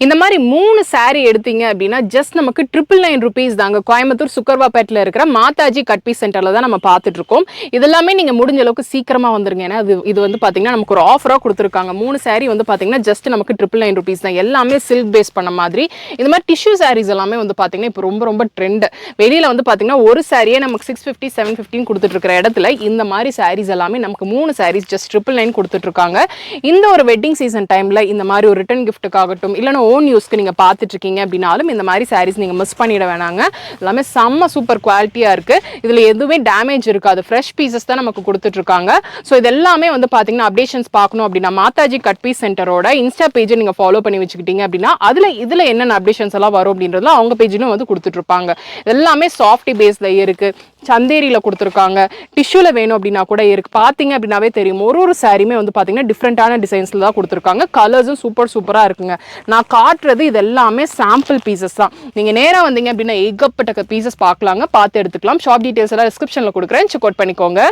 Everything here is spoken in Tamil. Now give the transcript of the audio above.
இந்த மாதிரி 3 saree எடுத்தீங்க அப்படின்னா ஜஸ்ட் நமக்கு 999 rupees தாங்க. கோயம்புத்தூர் சுக்கர்வாப்பேட்டில் இருக்கிற மாதாஜி கட் பீஸ் சென்டரில் தான் நம்ம பார்த்துட்டு இருக்கோம். இதெல்லாமே நீங்கள் முடிஞ்ச அளவுக்கு சீக்கிரமாக வந்துருங்க. ஏன்னா இது வந்து பார்த்தீங்கன்னா நமக்கு ஒரு ஆஃபராக கொடுத்துருக்காங்க. 3 saree வந்து பார்த்தீங்கன்னா ஜஸ்ட் நமக்கு 999 rupees தான். எல்லாமே சில்க் பேஸ் பண்ண மாதிரி. இந்த மாதிரி டிஷ்யூ sarees எல்லாமே வந்து பார்த்தீங்கன்னா இப்போ ரொம்ப ரொம்ப ட்ரெண்ட். வெளியில் வந்து பார்த்தீங்கன்னா ஒரு சாரியே நமக்கு 650 750 கொடுத்துட்டு இருக்கிற இடத்துல இந்த மாதிரி sarees எல்லாமே நமக்கு 3 sarees ஜஸ்ட் 999 கொடுத்துட்டு இருக்காங்க. இந்த ஒரு வெட்டிங் சீசன் டைமில் இந்த மாதிரி ஒரு ரிட்டர்ன் கிஃப்ட்டுக்காகட்டும் இல்லைன்னா ஓன் யூஸ்க்கு நீங்கள் பார்த்துட்டு இருக்கீங்க அப்படின்னாலும் இந்த மாதிரி sarees நீங்கள் மிஸ் பண்ணிட வேணாங்க. எல்லாமே செம்ம சூப்பர் குவாலிட்டியாக இருக்குது. இதில் எதுவுமே டேமேஜ் இருக்காது. ஃப்ரெஷ் பீசஸ் தான் நமக்கு கொடுத்துட்ருக்காங்க. ஸோ இது எல்லாமே வந்து பார்த்தீங்கன்னா அப்டேஷன்ஸ் பார்க்கணும் அப்படின்னா மாதாஜி கட் பீஸ் சென்டரோட இன்ஸ்டா பேஜை நீங்கள் ஃபாலோ பண்ணி வச்சுக்கிட்டீங்க அப்படின்னா இதில் என்னென்ன அப்டேஷன்ஸ் எல்லாம் வரும் அப்படின்றதுல அவங்க பேஜிலும் வந்து கொடுத்துட்ருப்பாங்க. எல்லாமே சாஃப்டி பேஸில் இருக்குது, சந்தேரியில் கொடுத்துருக்காங்க, டிஷ்யூவில் வேணும் அப்படின்னா கூட இருக்குது. பார்த்தீங்க அப்படின்னாவே தெரியும் ஒரு சாரியுமே வந்து பார்த்தீங்கன்னா டிஃப்ரெண்ட்டான டிசைன்ஸில் தான் கொடுத்துருக்காங்க. கலர்ஸும் சூப்பராக இருக்குங்க. நான் காட்டுறது இது எல்லாமே சாம்பிள் பீசஸ் தான். நீங்கள் நேராக வந்தீங்க அப்படின்னா ஏகப்பட்ட பீசஸ் பார்க்கலாங்க, பார்த்து எடுத்துக்கலாம். ஷாப் டீட்டெயில்ஸ் எல்லாம் டிஸ்கிரிப்ஷனில் கொடுக்குறேன், செக் அவுட் பண்ணிக்கோங்க.